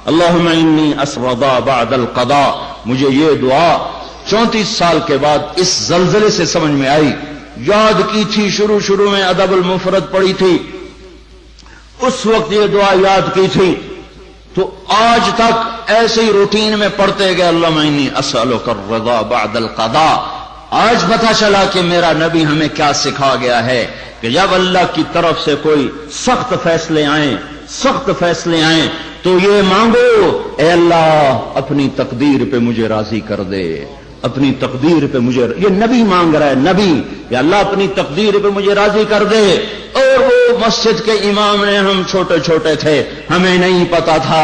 اللہم انی اسردا بعد القضاء. مجھے یہ دعا 34 سال کے بعد اس زلزلے سے سمجھ میں آئی. یاد کی تھی شروع میں ادب المفرد پڑھی تھی، اس وقت یہ دعا یاد کی تھی، تو آج تک ایسے ہی روٹین میں پڑھتے گئے اللہم انی اسألک الرضا بعد القضاء. آج پتہ چلا کہ میرا نبی ہمیں کیا سکھا گیا ہے کہ جب اللہ کی طرف سے کوئی سخت فیصلے آئیں تو یہ مانگو، اے اللہ اپنی تقدیر پہ مجھے راضی کر دے، اپنی تقدیر پہ مجھے، یہ نبی مانگ رہا ہے، نبی، یا اللہ اپنی تقدیر پہ مجھے راضی کر دے. اور وہ مسجد کے امام نے، ہم چھوٹے تھے، ہمیں نہیں پتا تھا.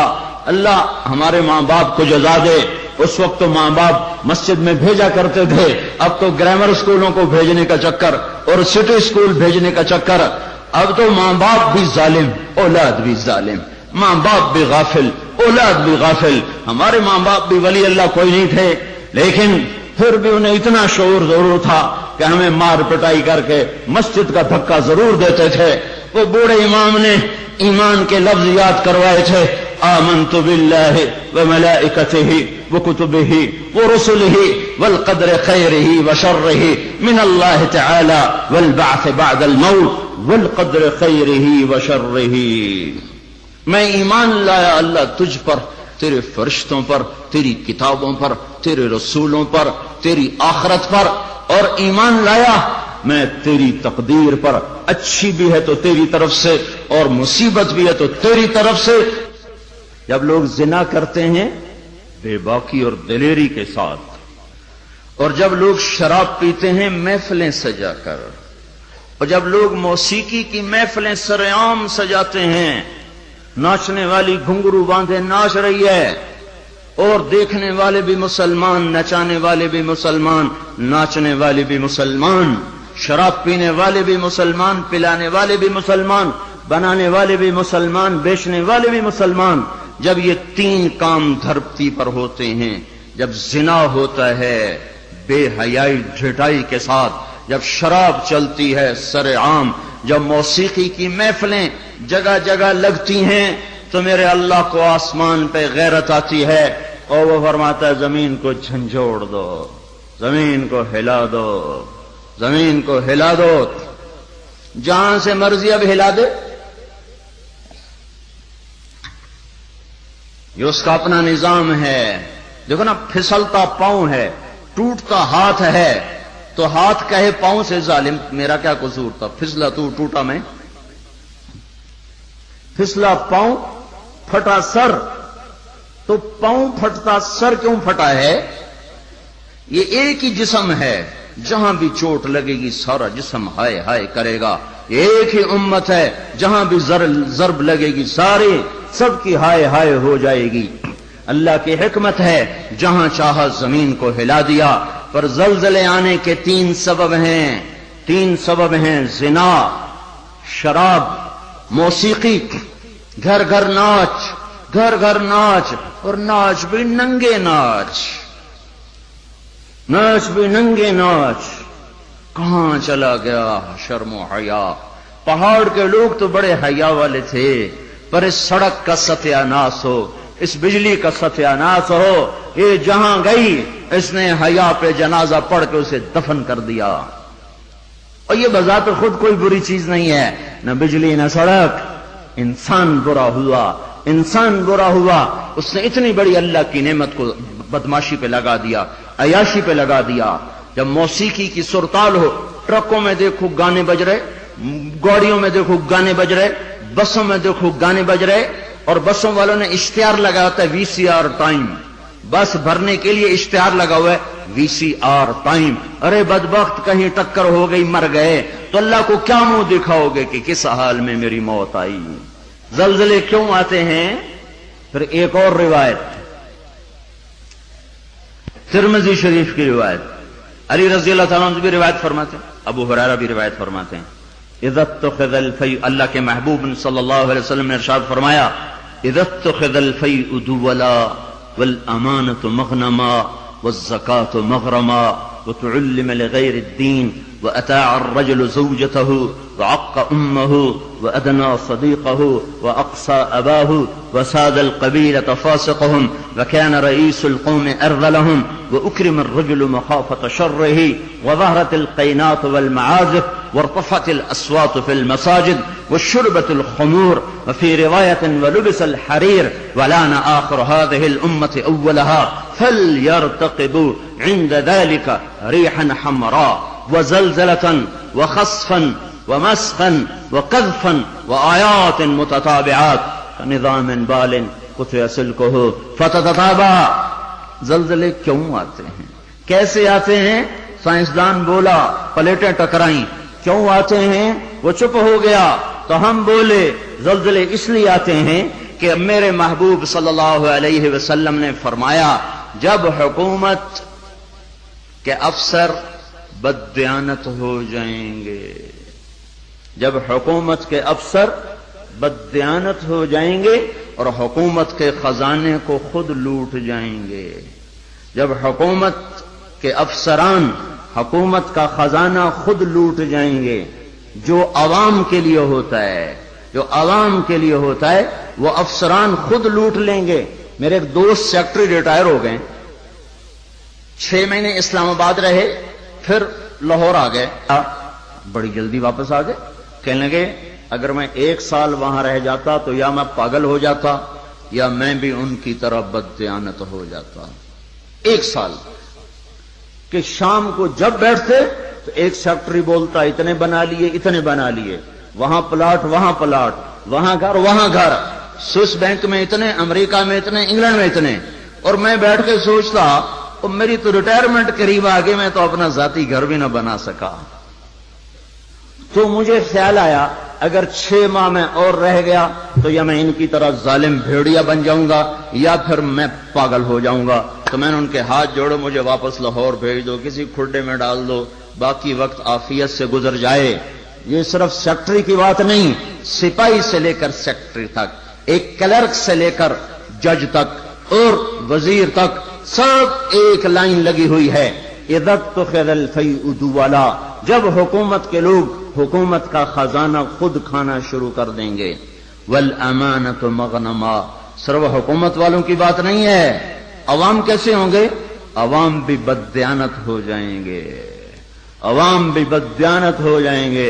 اللہ ہمارے ماں باپ کو جزا دے. اس وقت تو ماں باپ مسجد میں بھیجا کرتے تھے، اب تو گرامر اسکولوں کو بھیجنے کا چکر اور سٹی اسکول بھیجنے کا چکر. اب تو ماں باپ بھی ظالم، اولاد بھی ظالم، ماں باپ بھی غافل، اولاد بھی غافل. ہمارے ماں باپ بھی ولی اللہ کوئی نہیں تھے، لیکن پھر بھی انہیں اتنا شعور ضرور تھا کہ ہمیں مار پٹائی کر کے مسجد کا دھکا ضرور دیتے تھے. وہ بوڑھے امام نے ایمان کے لفظ یاد کروائے تھے، آمنت باللہ وملائکتہ وکتبہ ورسلہ والقدر خیرہ وشرہ من اللہ تعالی والبعث بعد الموت والقدر خیرہ وشرہ. میں ایمان لایا اللہ تجھ پر، تیرے فرشتوں پر، تیری کتابوں پر، تیرے رسولوں پر، تیری آخرت پر، اور ایمان لایا میں تیری تقدیر پر، اچھی بھی ہے تو تیری طرف سے اور مصیبت بھی ہے تو تیری طرف سے. جب لوگ زنا کرتے ہیں بے باکی اور دلیری کے ساتھ، اور جب لوگ شراب پیتے ہیں محفلیں سجا کر، اور جب لوگ موسیقی کی محفلیں سرعام سجاتے ہیں، ناچنے والی گھنگرو باندھے ناچ رہی ہے، اور دیکھنے والے بھی مسلمان، نچانے والے بھی مسلمان، ناچنے والے بھی مسلمان، شراب پینے والے بھی مسلمان، پلانے والے بھی مسلمان، بنانے والے بھی مسلمان، بیچنے والے بھی مسلمان. جب یہ 3 کام دھرتی پر ہوتے ہیں، جب زنا ہوتا ہے بے حیائی ڈھٹائی کے ساتھ، جب شراب چلتی ہے سرعام، جب موسیقی کی محفلیں جگہ جگہ لگتی ہیں، تو میرے اللہ کو آسمان پہ غیرت آتی ہے، اور وہ فرماتا ہے زمین کو جھنجھوڑ دو، زمین کو ہلا دو، زمین کو ہلا دو. جہاں سے مرضی اب ہلا دے، یہ اس کا اپنا نظام ہے. دیکھو نا، پھسلتا پاؤں ہے، ٹوٹتا ہاتھ ہے، تو ہاتھ کہے پاؤں سے ظالم میرا کیا قصور تھا، پھسلا تو ٹوٹا میں. پھسلا پاؤں، پھٹا سر، تو پاؤں پھٹتا سر کیوں پھٹا ہے؟ یہ ایک ہی جسم ہے، جہاں بھی چوٹ لگے گی سارا جسم ہائے ہائے کرے گا. ایک ہی امت ہے، جہاں بھی ضرب لگے گی سارے سب کی ہائے ہائے ہو جائے گی. اللہ کی حکمت ہے، جہاں چاہا زمین کو ہلا دیا. پر زلزلے آنے کے 3 سبب ہیں، 3 سبب ہیں: زنا، شراب، موسیقی. گھر گھر ناچ، گھر گھر ناچ، اور ناچ بھی ننگے ناچ، ناچ بھی ننگے ناچ. کہاں چلا گیا شرم و حیا؟ پہاڑ کے لوگ تو بڑے حیا والے تھے، پر اس سڑک کا ستیہ ناس ہو، اس بجلی کا ستیہ ناس ہو، یہ جہاں گئی اس نے حیا پہ جنازہ پڑھ کے اسے دفن کر دیا. اور یہ بذات خود کوئی بری چیز نہیں ہے، نہ بجلی نہ سڑک. انسان برا ہوا، انسان برا ہوا، اس نے اتنی بڑی اللہ کی نعمت کو بدماشی پہ لگا دیا، عیاشی پہ لگا دیا. جب موسیقی کی سرتال ہو، ٹرکوں میں دیکھو گانے بج رہے، گاڑیوں میں دیکھو گانے بج رہے، بسوں میں دیکھو گانے بج رہے، اور بسوں والوں نے اشتہار لگا ہوتا ہے VCR ٹائم. بس بھرنے کے لیے اشتہار لگا ہوا ہے VCR ٹائم. ارے بدبخت، کہیں ٹکر ہو گئی مر گئے تو اللہ کو کیا منہ دکھاؤ گے کہ کس حال میں میری موت آئی؟ زلزلے کیوں آتے ہیں؟ پھر ایک اور روایت، ترمذی شریف کی روایت، علی رضی اللہ تعالیٰ عنہ بھی روایت فرماتے ہیں، ابو ہریرہ بھی روایت فرماتے ہیں. اذا اتخذ الفیء، اللہ کے محبوب صلی اللہ علیہ وسلم نے ارشاد فرمایا، اذا اتخذ الفیء دولا والامانة مغنما والزکاة مغرما وتعلم لغیر الدین وأطاع الرجل زوجته وعق أمه وأدنى صديقه وأقصى أباه وساد القبيلة فاسقهم وكان رئيس القوم أرذلهم وأكرم الرجل مخافة شره وظهرت القينات والمعازف وارتفعت الأصوات في المساجد وشربت الخمور وفي رواية ولبس الحرير ولان آخر هذه الأمة أولها فليرتقبوا عند ذلك ريحا حمراء وزلزلة وخسفا ومسخا وقذفا وآيات متتابعات كنظام بال قطع سلكه فتتتابع. زلزلے کیوں آتے ہیں، کیسے آتے ہیں؟ سائنسدان بولا پلیٹیں ٹکرائیں. کیوں آتے ہیں؟ وہ چپ ہو گیا تو ہم بولے زلزلے اس لیے آتے ہیں کہ میرے محبوب صلی اللہ علیہ وسلم نے فرمایا جب حکومت کے افسر بددیانت ہو جائیں گے، جب حکومت کے افسر بددیانت ہو جائیں گے اور حکومت کے خزانے کو خود لوٹ جائیں گے، جب حکومت کے افسران حکومت کا خزانہ خود لوٹ جائیں گے، جو عوام کے لیے ہوتا ہے، جو عوام کے لیے ہوتا ہے وہ افسران خود لوٹ لیں گے. میرے ایک دوست سیکٹری ریٹائر ہو گئے، 6 مہینے اسلام آباد رہے، پھر لاہور آ گئے، بڑی جلدی واپس آ گئے. کہنے لگے اگر میں 1 سال وہاں رہ جاتا تو یا میں پاگل ہو جاتا یا میں بھی ان کی طرح بددیانت ہو جاتا. 1 سال کہ شام کو جب بیٹھتے تو ایک سیکٹری بولتا اتنے بنا لیے اتنے بنا لیے، وہاں پلاٹ وہاں پلاٹ، وہاں گھر وہاں گھر، سوئس بینک میں اتنے، امریکہ میں اتنے، انگلینڈ میں اتنے. اور میں بیٹھ کے سوچتا میری تو ریٹائرمنٹ قریب آ گئی، میں تو اپنا ذاتی گھر بھی نہ بنا سکا. تو مجھے خیال آیا اگر 6 ماہ میں اور رہ گیا تو یا میں ان کی طرح ظالم بھیڑیا بن جاؤں گا یا پھر میں پاگل ہو جاؤں گا. تو میں نے ان کے ہاتھ جوڑے، مجھے واپس لاہور بھیج دو، کسی کھڈے میں ڈال دو، باقی وقت عافیت سے گزر جائے. یہ صرف سیکٹری کی بات نہیں، سپاہی سے لے کر سیکٹری تک، ایک کلرک سے لے کر جج تک اور وزیر تک سب ایک لائن لگی ہوئی ہے. اذا اتخذ الفیء دولا، جب حکومت کے لوگ حکومت کا خزانہ خود کھانا شروع کر دیں گے. والامانۃ مغنما، صرف حکومت والوں کی بات نہیں ہے، عوام کیسے ہوں گے؟ عوام بھی بددیانت ہو جائیں گے، عوام بھی بددیانت ہو جائیں گے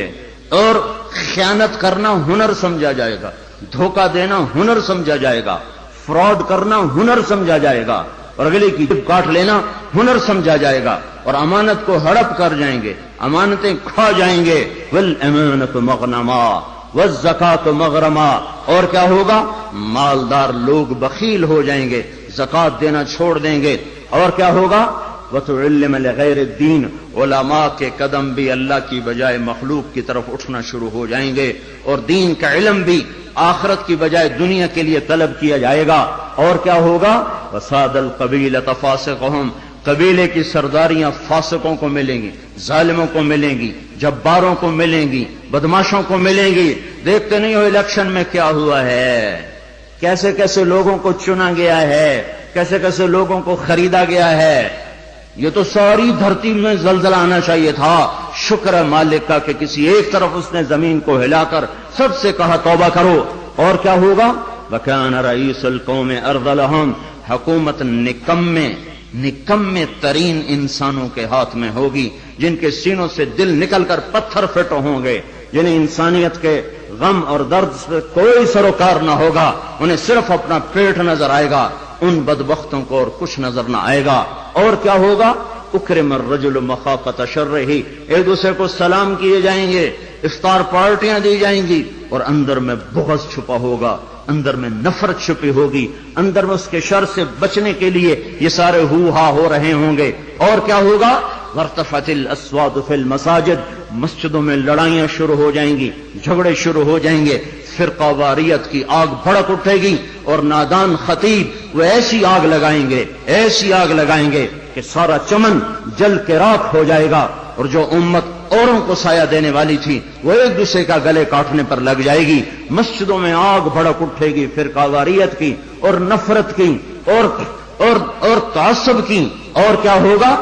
اور خیانت کرنا ہنر سمجھا جائے گا، دھوکہ دینا ہنر سمجھا جائے گا، فراڈ کرنا ہنر سمجھا جائے گا اور اگلے کی جب کاٹ لینا ہنر سمجھا جائے گا اور امانت کو ہڑپ کر جائیں گے، امانتیں کھا جائیں گے. والامانۃ مغنما والزکاۃ مغرما، اور کیا ہوگا؟ مالدار لوگ بخیل ہو جائیں گے، زکات دینا چھوڑ دیں گے. اور کیا ہوگا؟ وتعلم لغیر الدین، علماء کے قدم بھی اللہ کی بجائے مخلوق کی طرف اٹھنا شروع ہو جائیں گے اور دین کا علم بھی آخرت کی بجائے دنیا کے لیے طلب کیا جائے گا. اور کیا ہوگا؟ وساد القبیلۃ فاسقہم، قبیلے کی سرداریاں فاسقوں کو ملیں گی، ظالموں کو ملیں گی، جباروں کو ملیں گی، بدماشوں کو ملیں گی. دیکھتے نہیں ہو الیکشن میں کیا ہوا ہے، کیسے کیسے لوگوں کو چنا گیا ہے، کیسے کیسے لوگوں کو خریدا گیا ہے. یہ تو ساری دھرتی میں زلزلہ آنا چاہیے تھا. شکر ہے مالک کا کہ کسی ایک طرف اس نے زمین کو ہلا کر سب سے کہا توبہ کرو. اور کیا ہوگا؟ وَكَانَ رَئِيسُ الْقَوْمِ أَرْذَلَهُمْ، حکومت نکمے ترین انسانوں کے ہاتھ میں ہوگی، جن کے سینوں سے دل نکل کر پتھر فٹ ہوں گے، جنہیں انسانیت کے غم اور درد سے کوئی سروکار نہ ہوگا، انہیں صرف اپنا پیٹ نظر آئے گا. ان بدبختوں کو اور کچھ نظر نہ آئے گا. اور کیا ہوگا؟ اکرم الرجل مخافۃ شرہ، ایک دوسرے کو سلام کیے جائیں گے، افطار پارٹیاں دی جائیں گی اور اندر میں بغض چھپا ہوگا، اندر میں نفرت چھپی ہوگی، اندر میں اس کے شر سے بچنے کے لیے یہ سارے ہو ہا ہو رہے ہوں گے. اور کیا ہوگا؟ وارتفعت الاصوات فی المساجد، مسجدوں میں لڑائیاں شروع ہو جائیں گی، جھگڑے شروع ہو جائیں گے، فرقہ واریت کی آگ بھڑک اٹھے گی اور نادان خطیب وہ ایسی آگ لگائیں گے، ایسی آگ لگائیں گے کہ سارا چمن جل کے راکھ ہو جائے گا اور جو امت اوروں کو سایہ دینے والی تھی وہ ایک دوسرے کا گلے کاٹنے پر لگ جائے گی. مسجدوں میں آگ بھڑک اٹھے گی فرقہ واریت کی اور نفرت کی اور تعصب کی. اور کیا ہوگا؟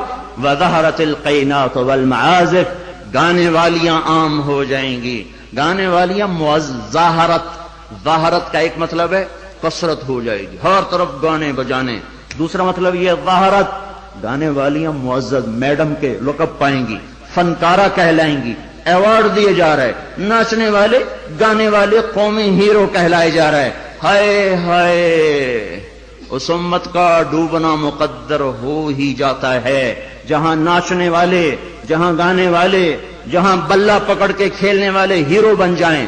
وظہرت القینات والمعازف، گانے والیاں عام ہو جائیں گی. گانے والیاں ظاہرت کا ایک مطلب ہے کثرت ہو جائے گی، ہر طرف گانے بجانے. دوسرا مطلب یہ ظاہرت، گانے والیاں معزز میڈم کے لقب پائیں گی، فنکارہ کہلائیں گی، ایوارڈ دیے جا رہے. ناچنے والے گانے والے قومی ہیرو کہلائے جا رہے. ہائے ہائے، اس امت کا ڈوبنا مقدر ہو ہی جاتا ہے. جہاں ناچنے والے، جہاں گانے والے، جہاں بلہ پکڑ کے کھیلنے والے ہیرو بن جائیں،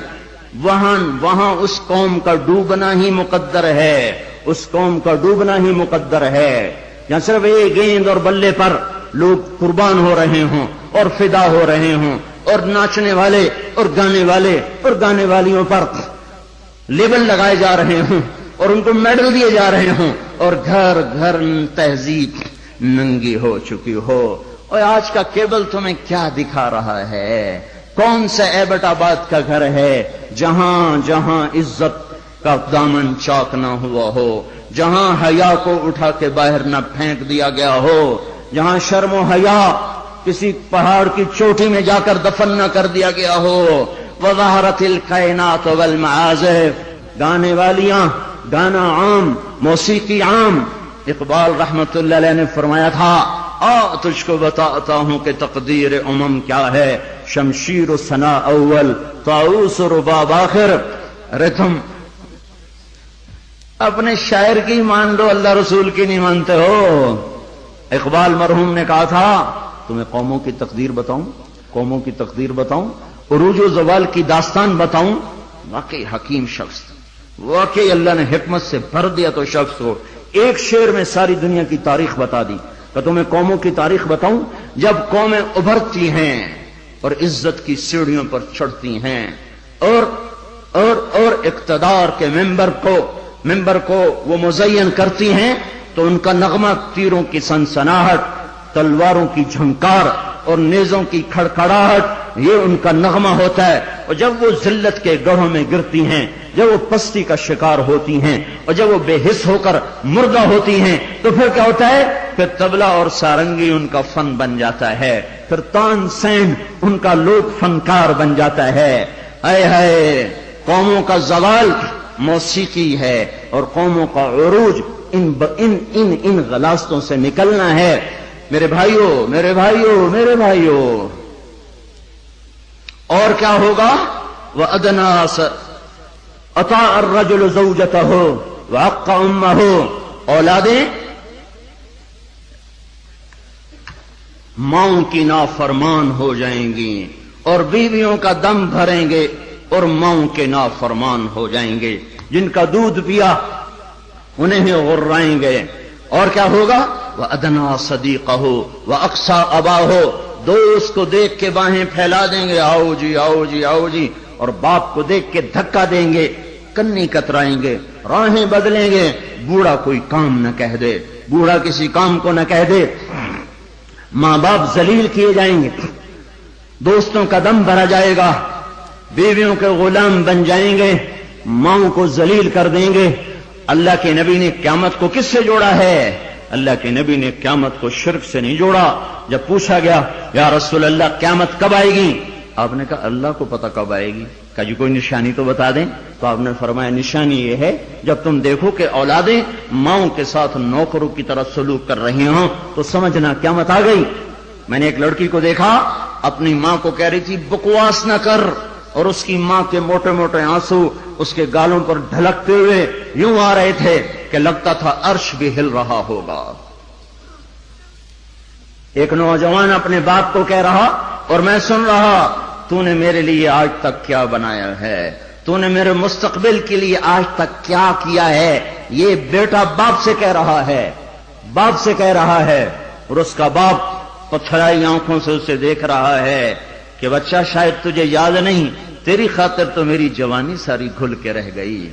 وہاں اس قوم کا ڈوبنا ہی مقدر ہے. اس قوم کا ڈوبنا ہی مقدر ہے. جہاں صرف ایک گیند اور بلے پر لوگ قربان ہو رہے ہوں اور فدا ہو رہے ہوں، اور ناچنے والے اور گانے والے اور گانے والیوں پر لیبل لگائے جا رہے ہوں اور ان کو میڈل دیے جا رہے ہوں، اور گھر گھر تہذیب ننگی ہو چکی ہو. اور آج کا کیبل تمہیں کیا دکھا رہا ہے؟ کون سا ایبٹ آباد کا گھر ہے جہاں جہاں عزت کا دامن چاک نہ ہوا ہو، جہاں حیا کو اٹھا کے باہر نہ پھینک دیا گیا ہو، جہاں شرم و حیا کسی پہاڑ کی چوٹی میں جا کر دفن نہ کر دیا گیا ہو. وظہرت الکائنات والمعازف، گانے والیاں، گانا عام، موسیقی عام. اقبال رحمت اللہ علیہ نے فرمایا تھا، تجھ کو بتاتا ہوں کہ تقدیر امم کیا ہے، شمشیر و ثنا اول، طاؤس و رباب آخر. ارے تم اپنے شاعر کی مان لو، اللہ رسول کی نہیں مانتے ہو. اقبال مرحوم نے کہا تھا، تمہیں قوموں کی تقدیر بتاؤں، قوموں کی تقدیر بتاؤں، عروج و زوال کی داستان بتاؤں. واقعی حکیم شخص، واقعی اللہ نے حکمت سے بھر دیا تو شخص کو ایک شعر میں ساری دنیا کی تاریخ بتا دی. کہ تمہیں قوموں کی تاریخ بتاؤں جب قومیں ابھرتی ہیں اور عزت کی سیڑھیوں پر چڑھتی ہیں اور اقتدار کے ممبر کو وہ مزین کرتی ہیں، تو ان کا نغمہ تیروں کی سنسناہٹ، تلواروں کی جھنکار اور نیزوں کی کھڑکھڑاہٹ، یہ ان کا نغمہ ہوتا ہے. اور جب وہ ذلت کے گڑھوں میں گرتی ہیں، جب وہ پستی کا شکار ہوتی ہیں، اور جب وہ بے حس ہو کر مردہ ہوتی ہیں، تو پھر کیا ہوتا ہے؟ پھر طبلہ اور سارنگی ان کا فن بن جاتا ہے، پھر تان سین ان کا لوک فنکار بن جاتا ہے. اے ہے قوموں کا زوال موسیقی ہے، اور قوموں کا عروج ان غلاستوں سے نکلنا ہے. میرے بھائیوں، میرے بھائیوں، میرے بھائیوں، اور کیا ہوگا؟ وَأَدْنَا أَطَاعَ الرَّجُلُ زَوْجَتَهُ وَعَقَّ أُمَّهُ. اولادیں ماؤں کی نافرمان ہو جائیں گی، اور بیویوں کا دم بھریں گے اور ماؤں کے نافرمان ہو جائیں گے. جن کا دودھ پیا انہیں غرائیں گے. اور کیا ہوگا؟ وَأَدْنَا صَدِيقَهُ وَأَقْصَى أَبَاهُ. دوست کو دیکھ کے باہیں پھیلا دیں گے، آؤ جی آؤ جی آؤ جی، اور باپ کو دیکھ کے دھکا دیں گے، کنی کترائیں گے، راہیں بدلیں گے. بوڑھا کوئی کام نہ کہہ دے، بوڑھا کسی کام کو نہ کہہ دے. ماں باپ ذلیل کیے جائیں گے، دوستوں کا دم بھرا جائے گا، بیویوں کے غلام بن جائیں گے، ماؤں کو ذلیل کر دیں گے. اللہ کے نبی نے قیامت کو کس سے جوڑا ہے؟ اللہ کے نبی نے قیامت کو شرک سے نہیں جوڑا. جب پوچھا گیا یا رسول اللہ قیامت کب آئے گی، آپ نے کہا اللہ کو پتہ کب آئے گی. کہا جی کوئی نشانی تو بتا دیں. تو آپ نے فرمایا نشانی یہ ہے جب تم دیکھو کہ اولادیں ماؤں کے ساتھ نوکروں کی طرح سلوک کر رہی ہوں تو سمجھنا قیامت آ گئی. میں نے ایک لڑکی کو دیکھا اپنی ماں کو کہہ رہی تھی بکواس نہ کر، اور اس کی ماں کے موٹے موٹے آنسو اس کے گالوں پر ڈھلکتے ہوئے یوں آ رہے تھے کہ لگتا تھا عرش بھی ہل رہا ہوگا. ایک نوجوان اپنے باپ کو کہہ رہا اور میں سن رہا، تو نے میرے لیے آج تک کیا بنایا ہے، تو نے میرے مستقبل کے لیے آج تک کیا کیا ہے. یہ بیٹا باپ سے کہہ رہا ہے، باپ سے کہہ رہا ہے. اور اس کا باپ پتھرائی آنکھوں سے اسے دیکھ رہا ہے کہ بچہ شاید تجھے یاد نہیں، تیری خاطر تو میری جوانی ساری گھل کے رہ گئی.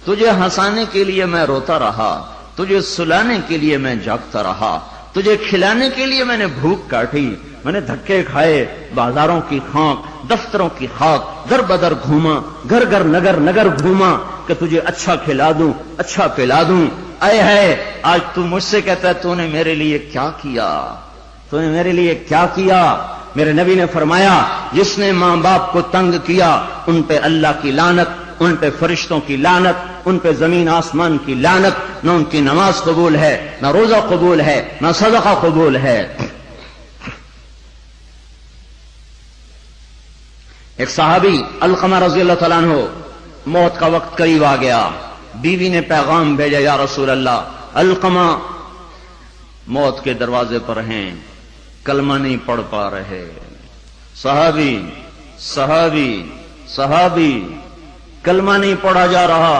تجھے ہنسانے کے لیے میں روتا رہا، تجھے سلانے کے لیے میں جاگتا رہا، تجھے کھلانے کے لیے میں نے بھوک کاٹی، میں نے دھکے کھائے، بازاروں کی خاک، دفتروں کی خاک، در بدر گھوما، گھر گھر نگر نگر گھوما کہ تجھے اچھا کھلا دوں، اچھا پلا دوں. اے ہے آج تو مجھ سے کہتا ہے تو نے میرے لیے کیا کیا، تو نے میرے لیے کیا کیا. میرے نبی نے فرمایا جس نے ماں باپ کو تنگ کیا ان پہ اللہ کی لعنت، ان پہ فرشتوں کی لعنت، ان پہ زمین آسمان کی لعنت، نہ ان کی نماز قبول ہے، نہ روزہ قبول ہے، نہ صدقہ قبول ہے۔ ایک صحابی علقمہ رضی اللہ تعالیٰ عنہ، موت کا وقت قریب آ گیا، بیوی نے پیغام بھیجا یا رسول اللہ علقمہ موت کے دروازے پر ہیں، کلمہ نہیں پڑھ پا رہے۔ صحابی کلمہ نہیں پڑھا جا رہا۔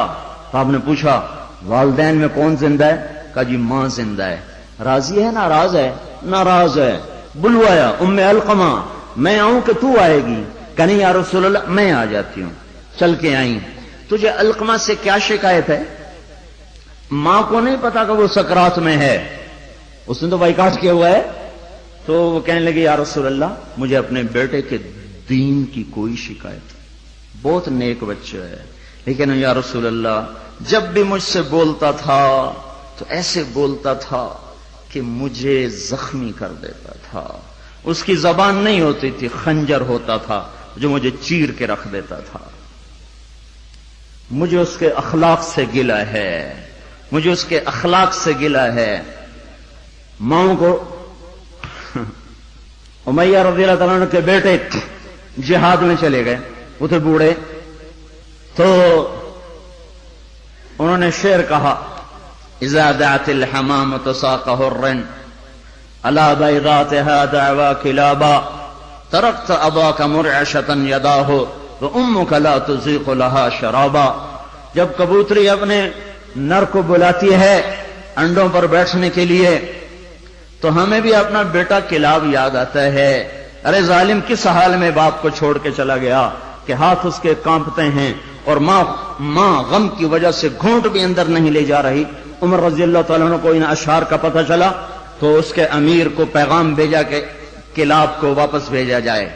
تو آپ نے پوچھا والدین میں کون زندہ ہے؟ کہا جی ماں زندہ ہے۔ راضی ہے ناراض ہے؟ ناراض ہے۔ بلوایا ام علقمہ، میں آؤں کہ تو آئے گی؟ کہ نہیں یا رسول اللہ میں آ جاتی ہوں۔ چل کے آئیں۔ تجھے علقمہ سے کیا شکایت ہے؟ ماں کو نہیں پتا کہ وہ سکرات میں ہے، اس نے تو بائیکاٹ کیا ہوا ہے۔ تو وہ کہنے لگے یا رسول اللہ مجھے اپنے بیٹے کے دین کی کوئی شکایت، بہت نیک بچہ ہے، لیکن یا رسول اللہ جب بھی مجھ سے بولتا تھا تو ایسے بولتا تھا کہ مجھے زخمی کر دیتا تھا، اس کی زبان نہیں ہوتی تھی، خنجر ہوتا تھا جو مجھے چیر کے رکھ دیتا تھا۔ مجھے اس کے اخلاق سے گلہ ہے، مجھے اس کے اخلاق سے گلہ ہے۔ ماؤں کو امیہ رضی اللہ تعالیٰ عنہ کے بیٹے جہاد میں چلے گئے، وہ تھے بوڑھے، تو انہوں نے شعر کہا اذا دعت الحمامة ساق حر على بيضاتها دعوى كلابا تركت اباك مرعشة يداه وامك لا تزيق لها شرابا۔ جب کبوتری اپنے نر کو بلاتی ہے انڈوں پر بیٹھنے کے لیے تو ہمیں بھی اپنا بیٹا کلاب یاد آتا ہے۔ ارے ظالم کس حال میں باپ کو چھوڑ کے چلا گیا کہ ہاتھ اس کے کانپتے ہیں اور ماں غم کی وجہ سے گھونٹ بھی اندر نہیں لے جا رہی۔ عمر رضی اللہ تعالیٰ عنہ کو ان اشعار کا پتہ چلا تو اس کے امیر کو پیغام بھیجا کہ کلاب کو واپس بھیجا جائے۔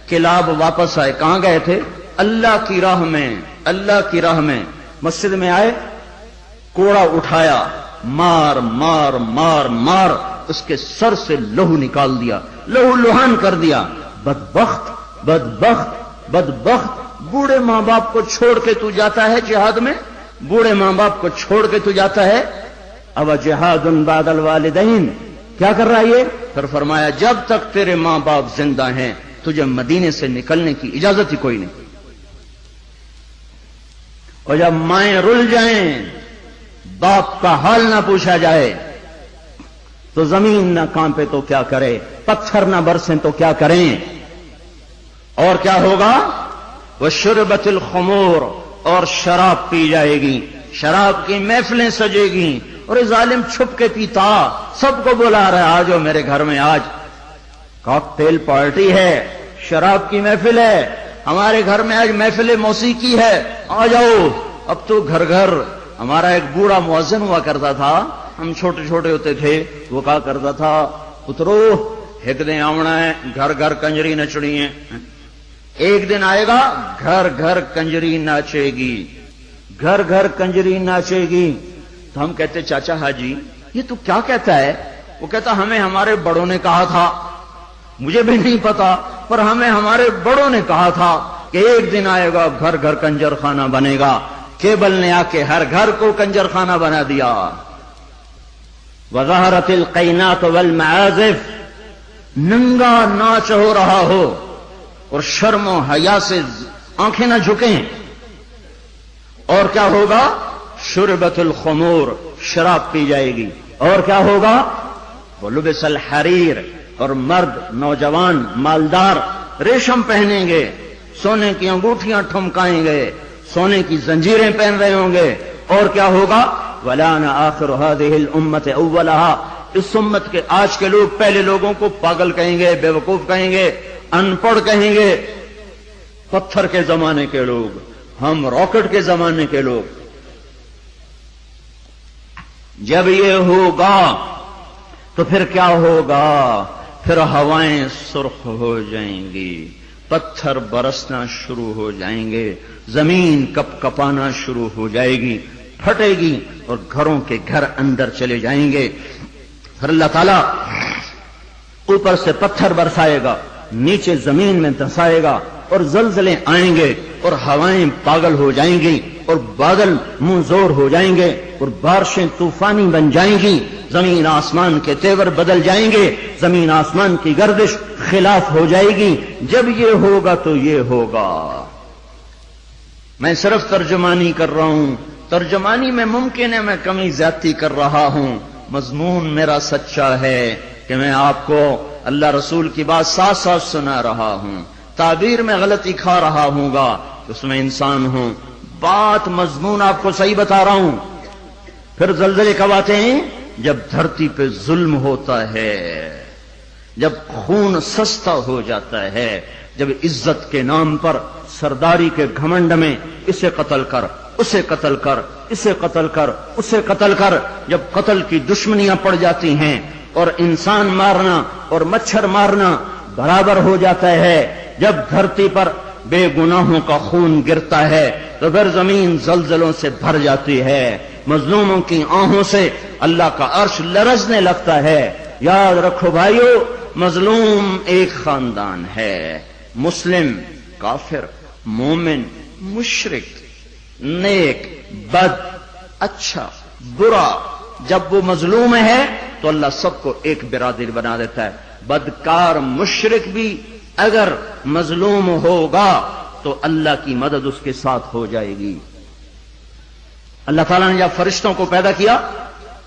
کلاب واپس آئے، کہاں گئے تھے؟ اللہ کی راہ میں، اللہ کی راہ میں۔ مسجد میں آئے، کوڑا اٹھایا، مار مار مار مار اس کے سر سے لہو نکال دیا، لہو لہان کر دیا۔ بدبخت بدبخت بدبخت، بوڑھے ماں باپ کو چھوڑ کے تو جاتا ہے جہاد میں، بوڑھے ماں باپ کو چھوڑ کے تو جاتا ہے۔ اب جہاد بعد الوالدین، کیا کر رہا ہے یہ؟ پھر فرمایا جب تک تیرے ماں باپ زندہ ہیں تجھے مدینے سے نکلنے کی اجازت ہی کوئی نہیں، اور جب مائیں رل جائیں، باپ کا حال نہ پوچھا جائے تو زمین نہ کانپے تو کیا کرے، پتھر نہ برسیں تو کیا کریں، اور کیا ہوگا؟ وشربت الخمور، اور شراب پی جائے گی، شراب کی محفلیں سجے گی، اور ظالم چھپ کے پیتا، سب کو بلا رہا ہے آجو میرے گھر میں، آج کاکٹیل پارٹی ہے، شراب کی محفل ہے، ہمارے گھر میں آج محفل موسیقی ہے، آ جاؤ۔ اب تو گھر گھر، ہمارا ایک بوڑھا مؤذن ہوا کرتا تھا، ہم چھوٹے چھوٹے ہوتے تھے، وہ کہا کرتا تھا پترو ایک دن آونا ہے، گھر گھر کنجری نچڑی ہے، ایک دن آئے گا گھر گھر کنجری ناچے گی، گھر گھر کنجری ناچے گی۔ تو ہم کہتے چاچا حاجی یہ تو کیا کہتا ہے؟ وہ کہتا ہمیں ہمارے بڑوں نے کہا تھا، مجھے بھی نہیں پتا پر ہمیں ہمارے بڑوں نے کہا تھا کہ ایک دن آئے گا گھر گھر کنجر خانہ بنے گا۔ کیبل نے آ کے ہر گھر کو کنجر خانہ بنا دیا۔ وظہرت القینات والمعازف، ننگا ناچ ہو رہا ہو اور شرم و حیا سے آنکھیں نہ جھکیں، اور کیا ہوگا؟ شربت الخمور، شراب پی جائے گی، اور کیا ہوگا؟ ولبس الحریر، اور مرد نوجوان مالدار ریشم پہنیں گے، سونے کی انگوٹھیاں ٹھمکائیں گے، سونے کی زنجیریں پہن رہے ہوں گے، اور کیا ہوگا؟ وَلَانَ آخِرُ هَذِهِ الْأُمَّةِ أَوَّلَهَا، اس امت کے آج کے لوگ پہلے لوگوں کو پاگل کہیں گے، بے وقوف کہیں گے، ان پڑھ کہیں گے، پتھر کے زمانے کے لوگ، ہم راکٹ کے زمانے کے لوگ۔ جب یہ ہوگا تو پھر کیا ہوگا؟ پھر ہوائیں سرخ ہو جائیں گی، پتھر برسنا شروع ہو جائیں گے، زمین کپ کپانا شروع ہو جائے گی، پھٹے گی، اور گھروں کے گھر اندر چلے جائیں گے۔ پھر اللہ تعالیٰ اوپر سے پتھر برسائے گا، نیچے زمین میں دھسائے گا اور زلزلے آئیں گے اور ہوائیں پاگل ہو جائیں گی اور بادل منہ زور ہو جائیں گے اور بارشیں طوفانی بن جائیں گی، زمین آسمان کے تیور بدل جائیں گے، زمین آسمان کی گردش خلاف ہو جائے گی۔ جب یہ ہوگا تو یہ ہوگا۔ میں صرف ترجمانی کر رہا ہوں، ترجمانی میں ممکن ہے میں کمی زیادتی کر رہا ہوں، مضمون میرا سچا ہے کہ میں آپ کو اللہ رسول کی بات ساتھ ساتھ سنا رہا ہوں۔ تعبیر میں غلطی کھا رہا ہوں گا، اس میں انسان ہوں، بات مضمون آپ کو صحیح بتا رہا ہوں۔ پھر زلزلے کب آتے ہیں؟ جب دھرتی پہ ظلم ہوتا ہے، جب خون سستا ہو جاتا ہے، جب عزت کے نام پر سرداری کے گھمنڈ میں اسے قتل کر، اسے قتل کر، اسے قتل کر، اسے قتل کر، جب قتل کی دشمنیاں پڑ جاتی ہیں اور انسان مارنا اور مچھر مارنا برابر ہو جاتا ہے، جب دھرتی پر بے گناہوں کا خون گرتا ہے تو پھر زمین زلزلوں سے بھر جاتی ہے، مظلوموں کی آہوں سے اللہ کا عرش لرزنے لگتا ہے۔ یاد رکھو بھائیو، مظلوم ایک خاندان ہے، مسلم، کافر، مومن، مشرک، نیک، بد، اچھا، برا، جب وہ مظلوم ہے تو اللہ سب کو ایک برادری بنا دیتا ہے۔ بدکار مشرک بھی اگر مظلوم ہوگا تو اللہ کی مدد اس کے ساتھ ہو جائے گی۔ اللہ تعالیٰ نے جب فرشتوں کو پیدا کیا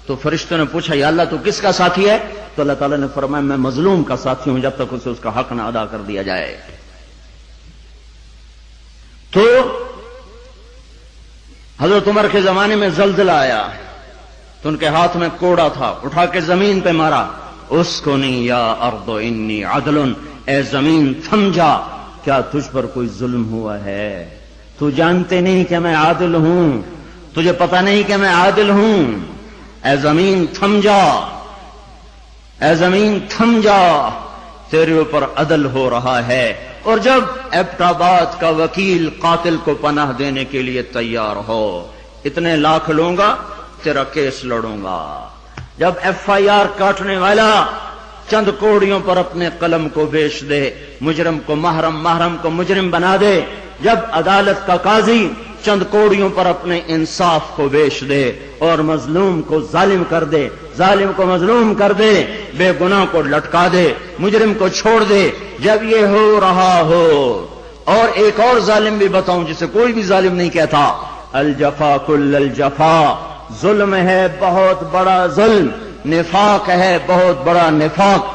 تو فرشتوں نے پوچھا یا اللہ تو کس کا ساتھی ہے؟ تو اللہ تعالیٰ نے فرمایا میں مظلوم کا ساتھی ہوں جب تک اسے اس کا حق نہ ادا کر دیا جائے۔ تو حضرت عمر کے زمانے میں زلزلہ آیا تو ان کے ہاتھ میں کوڑا تھا، اٹھا کے زمین پہ مارا، اسکنی یا ارض انی عدل، اے زمین تھم جا، کیا تجھ پر کوئی ظلم ہوا ہے؟ تو جانتے نہیں کہ میں عادل ہوں، تجھے پتہ نہیں کہ میں عادل ہوں، اے زمین تھم جا، اے زمین تھم جا، تیرے اوپر عدل ہو رہا ہے۔ اور جب ایبٹ آباد کا وکیل قاتل کو پناہ دینے کے لیے تیار ہو، اتنے لاکھ لوں گا، تیرا کیس لڑوں گا۔ جب ایف آئی آر کاٹنے والا چند کوڑیوں پر اپنے قلم کو بیچ دے، مجرم کو محرم، محرم کو مجرم بنا دے، جب عدالت کا قاضی چند کوڑیوں پر اپنے انصاف کو بیچ دے اور مظلوم کو ظالم کر دے، ظالم کو مظلوم کر دے، بے گناہ کو لٹکا دے، مجرم کو چھوڑ دے، جب یہ ہو رہا ہو، اور ایک اور ظالم بھی بتاؤں جسے کوئی بھی ظالم نہیں کہتا، الجفا کل الجفا، ظلم ہے بہت بڑا ظلم، نفاق ہے بہت بڑا نفاق۔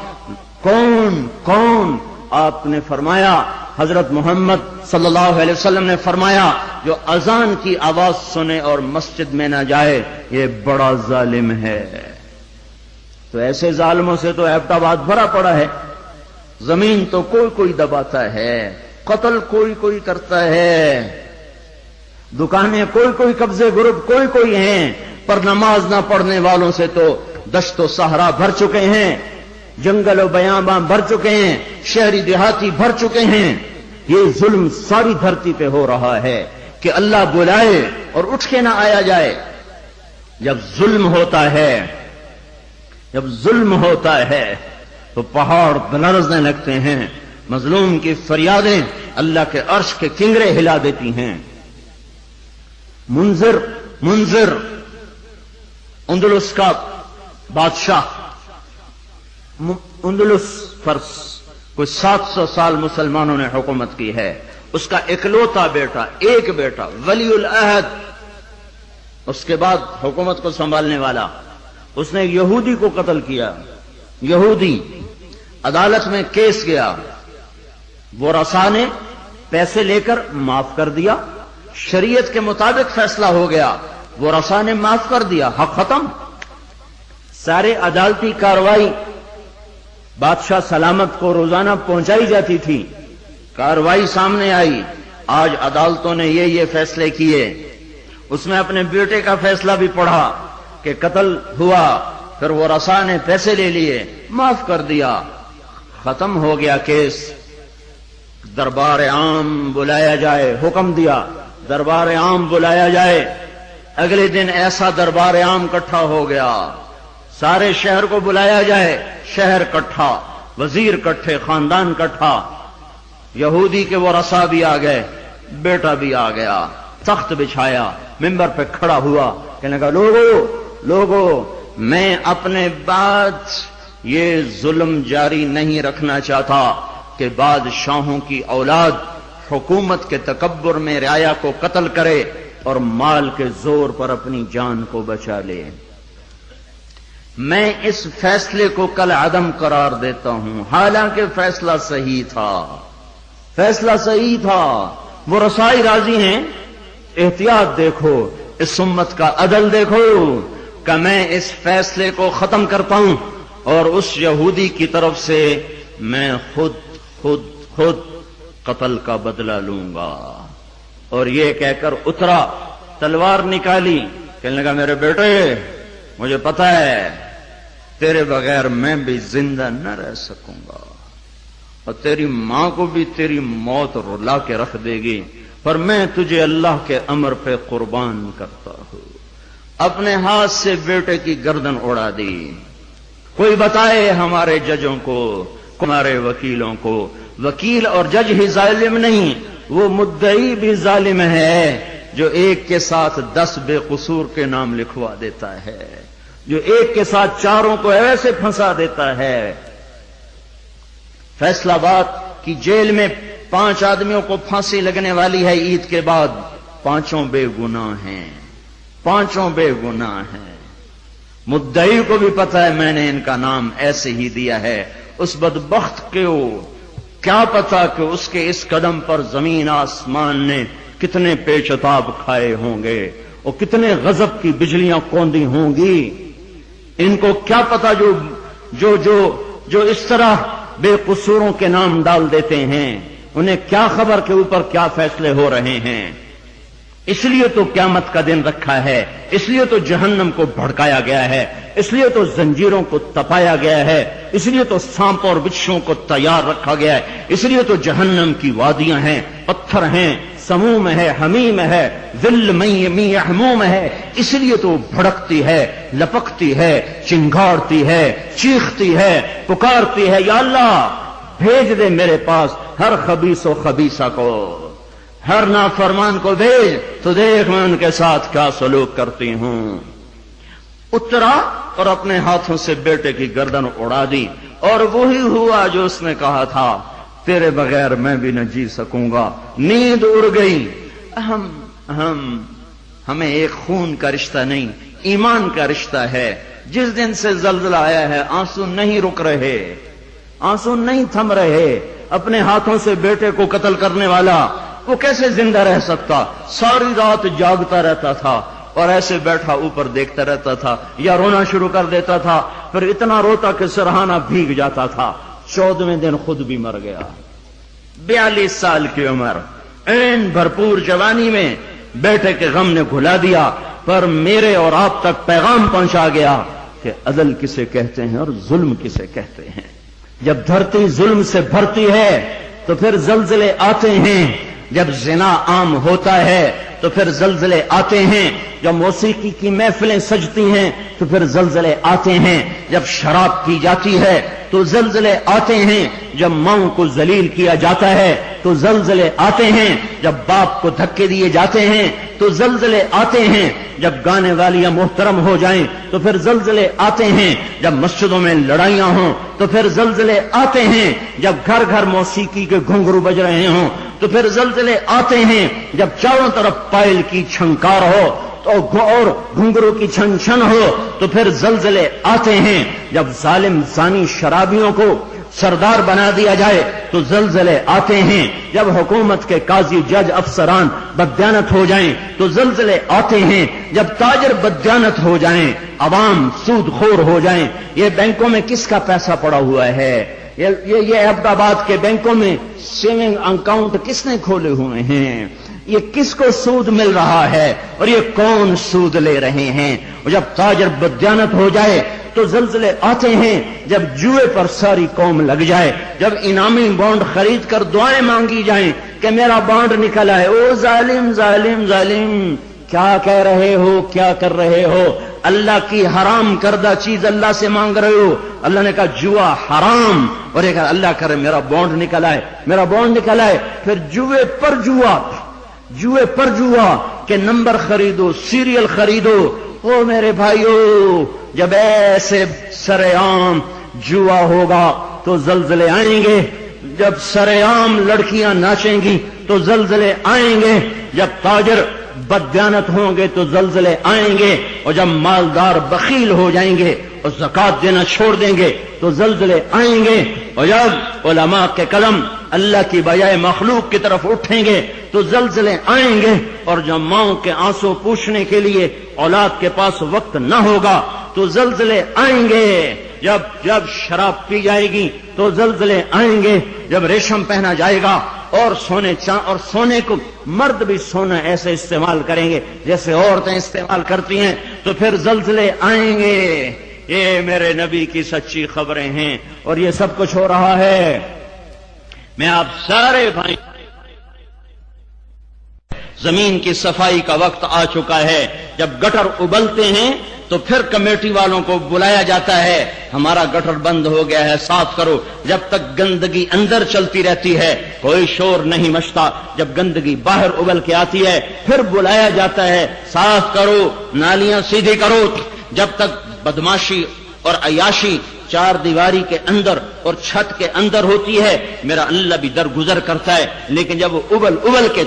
کون کون؟ آپ نے فرمایا، حضرت محمد صلی اللہ علیہ وسلم نے فرمایا، جو اذان کی آواز سنے اور مسجد میں نہ جائے یہ بڑا ظالم ہے۔ تو ایسے ظالموں سے تو ایبٹ آباد بھرا پڑا ہے، زمین تو کوئی کوئی دباتا ہے، قتل کوئی کوئی کرتا ہے، دکانیں کوئی کوئی، قبضے گروپ کوئی کوئی ہیں، پر نماز نہ پڑھنے والوں سے تو دشت و صحرا بھر چکے ہیں، جنگل و بیاباں بھر چکے ہیں، شہری دیہاتی بھر چکے ہیں۔ یہ ظلم ساری دھرتی پہ ہو رہا ہے کہ اللہ بلائے اور اٹھ کے نہ آیا جائے۔ جب ظلم ہوتا ہے، جب ظلم ہوتا ہے تو پہاڑ لرزنے لگتے ہیں، مظلوم کی فریادیں اللہ کے عرش کے کنگرے ہلا دیتی ہیں۔ منذر اندلس کا بادشاہ، اندلس پر کوئی 700 سال مسلمانوں نے حکومت کی ہے، اس کا اکلوتا بیٹا، ایک بیٹا ولی العہد، اس کے بعد حکومت کو سنبھالنے والا، اس نے یہودی کو قتل کیا، یہودی، عدالت میں کیس گیا، وہ رسا نے پیسے لے کر معاف کر دیا، شریعت کے مطابق فیصلہ ہو گیا، وہ رسا نے معاف کر دیا، حق ختم۔ سارے عدالتی کاروائی بادشاہ سلامت کو روزانہ پہنچائی جاتی تھی، کاروائی سامنے آئی، آج عدالتوں نے یہ فیصلے کیے، اس میں اپنے بیٹے کا فیصلہ بھی پڑھا کہ قتل ہوا، پھر وہ رسا نے پیسے لے لیے، معاف کر دیا، ختم ہو گیا کیس۔ دربار عام بلایا جائے، حکم دیا دربار عام بلایا جائے، اگلے دن ایسا دربار عام اکٹھا ہو گیا، سارے شہر کو بلایا جائے، شہر اکٹھا، وزیر کٹھے، خاندان کٹھا، یہودی کے وہ رسا بھی آ گئے، بیٹا بھی آ گیا، تخت بچھایا، ممبر پہ کھڑا ہوا، کہنے لگا لوگو میں اپنے بعد یہ ظلم جاری نہیں رکھنا چاہتا کہ بادشاہوں کی اولاد حکومت کے تکبر میں رعایا کو قتل کرے اور مال کے زور پر اپنی جان کو بچا لے۔ میں اس فیصلے کو کل عدم قرار دیتا ہوں، حالانکہ فیصلہ صحیح تھا، فیصلہ صحیح تھا۔ وہ رسائی راضی ہیں، احتیاط دیکھو، اس امت کا عدل دیکھو کہ میں اس فیصلے کو ختم کرتا ہوں اور اس یہودی کی طرف سے میں خود قتل کا بدلہ لوں گا۔ اور یہ کہہ کر اترا، تلوار نکالی، کہنے لگا میرے بیٹے مجھے پتا ہے تیرے بغیر میں بھی زندہ نہ رہ سکوں گا اور تیری ماں کو بھی تیری موت رلا کے رکھ دے گی، پر میں تجھے اللہ کے امر پہ قربان کرتا ہوں۔ اپنے ہاتھ سے بیٹے کی گردن اڑا دی۔ کوئی بتائے ہمارے ججوں کو، ہمارے وکیلوں کو، وکیل اور جج ہی ظالم نہیں، وہ مدعی بھی ظالم ہے جو ایک کے ساتھ 10 بے قصور کے نام لکھوا دیتا ہے، جو ایک کے ساتھ 4 کو ایسے پھنسا دیتا ہے۔ فیصل آباد کی جیل میں 5 آدمیوں کو پھانسی لگنے والی ہے عید کے بعد، 5 بے گناہ ہیں، 5 بے گناہ ہیں۔ مدعی کو بھی پتا ہے میں نے ان کا نام ایسے ہی دیا ہے، اس بدبخت کو کیا پتا کہ اس کے اس قدم پر زمین آسمان نے کتنے پیچتاب کھائے ہوں گے اور کتنے غضب کی بجلیاں کوندی ہوں گی۔ ان کو کیا پتا جو اس طرح بے قصوروں کے نام ڈال دیتے ہیں، انہیں کیا خبر کہ اوپر کیا فیصلے ہو رہے ہیں۔ اس لیے تو قیامت کا دن رکھا ہے، اس لیے تو جہنم کو بھڑکایا گیا ہے، اس لیے تو زنجیروں کو تپایا گیا ہے، اس لیے تو سانپ اور بچھوؤں کو تیار رکھا گیا ہے، اس لیے تو جہنم کی وادیاں ہیں، پتھر ہیں، سموم ہے، حمیم ہے، ذل می حموم ہے، اس لیے تو بھڑکتی ہے، لپکتی ہے، چنگاڑتی ہے، چیختی ہے، پکارتی ہے، یا اللہ بھیج دے میرے پاس ہر خبیث و خبیثہ کو، ہر نافرمان کو بھیج تو دیکھ میں ان کے ساتھ کیا سلوک کرتی ہوں۔ اترا اور اپنے ہاتھوں سے بیٹے کی گردن اڑا دی، اور وہی ہوا جو اس نے کہا تھا، تیرے بغیر میں بھی نہ جی سکوں گا۔ نیند اڑ گئی۔ ہمیں ایک خون کا رشتہ نہیں، ایمان کا رشتہ ہے۔ جس دن سے زلزلہ آیا ہے آنسو نہیں رک رہے، آنسو نہیں تھم رہے۔ اپنے ہاتھوں سے بیٹے کو قتل کرنے والا وہ کیسے زندہ رہ سکتا؟ ساری رات جاگتا رہتا تھا اور ایسے بیٹھا اوپر دیکھتا رہتا تھا، یا رونا شروع کر دیتا تھا، پھر اتنا روتا کہ سرہانہ بھیگ جاتا تھا۔ 14ویں دن خود بھی مر گیا۔ 42 سال کی عمر، این بھرپور جوانی میں بیٹے کے غم نے گھلا دیا، پر میرے اور آپ تک پیغام پہنچا گیا کہ عدل کسے کہتے ہیں اور ظلم کسے کہتے ہیں۔ جب دھرتی ظلم سے بھرتی ہے تو پھر زلزلے آتے ہیں، جب زنا عام ہوتا ہے تو پھر زلزلے آتے ہیں، جب موسیقی کی محفلیں سجتی ہیں تو پھر زلزلے آتے ہیں، جب شراب پی جاتی ہے تو زلزلے آتے ہیں، جب ماؤں کو ذلیل کیا جاتا ہے تو زلزلے آتے ہیں، جب باپ کو دھکے دیے جاتے ہیں تو زلزلے آتے ہیں، جب گانے والیاں محترم ہو جائیں تو پھر زلزلے آتے ہیں، جب مسجدوں میں لڑائیاں ہوں تو پھر زلزلے آتے ہیں، جب گھر گھر موسیقی کے گھنگرو بج رہے ہوں تو پھر زلزلے آتے ہیں، جب چاروں طرف پائل کی چھنکار ہو اور گھنگرو کی چھن چھن ہو تو پھر زلزلے آتے ہیں، جب ظالم زانی شرابیوں کو سردار بنا دیا جائے تو زلزلے آتے ہیں، جب حکومت کے قاضی جج افسران بددیانت ہو جائیں تو زلزلے آتے ہیں، جب تاجر بددیانت ہو جائیں، عوام سود خور ہو جائیں۔ یہ بینکوں میں کس کا پیسہ پڑا ہوا ہے؟ یہ عبد آباد کے بینکوں میں سیونگ اکاؤنٹ کس نے کھولے ہوئے ہیں؟ یہ کس کو سود مل رہا ہے اور یہ کون سود لے رہے ہیں؟ اور جب تاجر بددیانت ہو جائے تو زلزلے آتے ہیں، جب جوئے پر ساری قوم لگ جائے، جب انعامی بانڈ خرید کر دعائیں مانگی جائیں کہ میرا بانڈ نکل آئے۔ او ظالم ظالم ظالم، کیا کہہ رہے ہو، کیا کر رہے ہو؟ اللہ کی حرام کردہ چیز اللہ سے مانگ رہے ہو. اللہ نے کہا جوا حرام, اور یہ کہا اللہ کرے میرا بانڈ نکل آئے, میرا بانڈ نکل آئے. پھر جوے پر جوا کہ نمبر خریدو, سیریل خریدو. او میرے بھائیو, جب ایسے سرے عام جوا ہوگا تو زلزلے آئیں گے. جب سرے عام لڑکیاں ناچیں گی تو زلزلے آئیں گے. جب تاجر بددیانت ہوں گے تو زلزلے آئیں گے. اور جب مالدار بخیل ہو جائیں گے اور زکات دینا چھوڑ دیں گے تو زلزلے آئیں گے. اور جب علماء کے قلم اللہ کی بجائے مخلوق کی طرف اٹھیں گے تو زلزلے آئیں گے. اور جب ماؤں کے آنسو پوچھنے کے لیے اولاد کے پاس وقت نہ ہوگا تو زلزلے آئیں گے. جب شراب پی جائے گی تو زلزلے آئیں گے. جب ریشم پہنا جائے گا اور سونے کو مرد بھی سونا ایسے استعمال کریں گے جیسے عورتیں استعمال کرتی ہیں تو پھر زلزلے آئیں گے. یہ میرے نبی کی سچی خبریں ہیں اور یہ سب کچھ ہو رہا ہے. میں آپ سارے بھائی, زمین کی صفائی کا وقت آ چکا ہے. جب گٹر ابلتے ہیں تو پھر کمیٹی والوں کو بلایا جاتا ہے, ہمارا گٹر بند ہو گیا ہے, صاف کرو. جب تک گندگی اندر چلتی رہتی ہے کوئی شور نہیں مچتا. جب گندگی باہر ابل کے آتی ہے پھر بلایا جاتا ہے, صاف کرو, نالیاں سیدھی کرو. جب تک بدماشی اور عیاشی چار دیواری کے اندر اور چھت کے اندر ہوتی ہے میرا اللہ بھی درگزر کرتا ہے. لیکن جب وہ ابل کے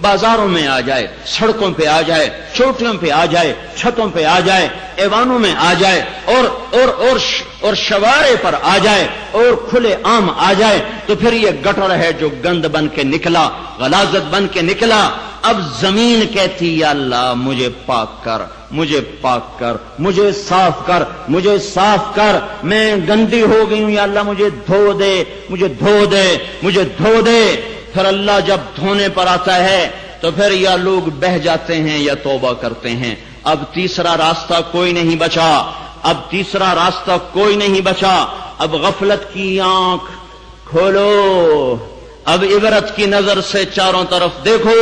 بازاروں میں آ جائے, سڑکوں پہ آ جائے, چوٹیوں پہ آ جائے, چھتوں پہ آ جائے, ایوانوں میں آ جائے اور شوارے پر آ جائے اور کھلے عام آ جائے تو پھر یہ گٹر ہے جو گند بن کے نکلا, غلاظت بن کے نکلا. اب زمین کہتی یا اللہ مجھے پاک کر, مجھے پاک کر, مجھے صاف کر, مجھے صاف کر, میں گندی ہو گئی ہوں, یا اللہ مجھے دھو دے, مجھے دھو دے, مجھے دھو دے. پھر اللہ جب دھونے پر آتا ہے تو پھر یا لوگ بہہ جاتے ہیں یا توبہ کرتے ہیں. اب تیسرا راستہ کوئی نہیں بچا, اب تیسرا راستہ کوئی نہیں بچا. اب غفلت کی آنکھ کھولو, اب عبرت کی نظر سے چاروں طرف دیکھو,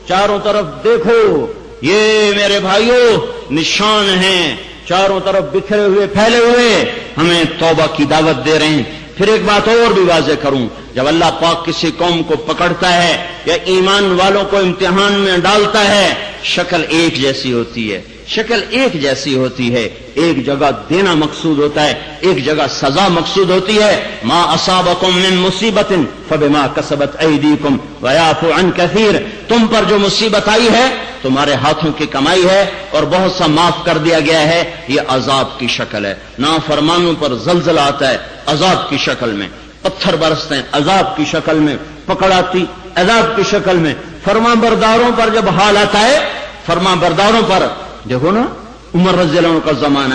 چاروں طرف دیکھو. یہ میرے بھائیوں نشان ہیں, چاروں طرف بکھرے ہوئے پھیلے ہوئے, ہمیں توبہ کی دعوت دے رہے ہیں. پھر ایک بات اور بھی واضح کروں, جب اللہ پاک کسی قوم کو پکڑتا ہے یا ایمان والوں کو امتحان میں ڈالتا ہے شکل ایک جیسی ہوتی ہے, شکل ایک جیسی ہوتی ہے. ایک جگہ دینا مقصود ہوتا ہے, ایک جگہ سزا مقصود ہوتی ہے. ما اصابکم من مصیبت فبما کسبت ایدیکم ویعفو عن کثیر, تم پر جو مصیبت آئی ہے تمہارے ہاتھوں کی کمائی ہے اور بہت سا معاف کر دیا گیا ہے. یہ عذاب کی شکل ہے. نافرمانوں پر زلزلہ آتا ہے عذاب کی شکل میں, پتھر برستے ہیں عذاب کی شکل میں, پکڑ آتی عذاب کی شکل میں. فرما برداروں پر جب حال آتا ہے, فرما برداروں پر دیکھو نا عمر رضی اللہ عنہ کا زمانہ ہے.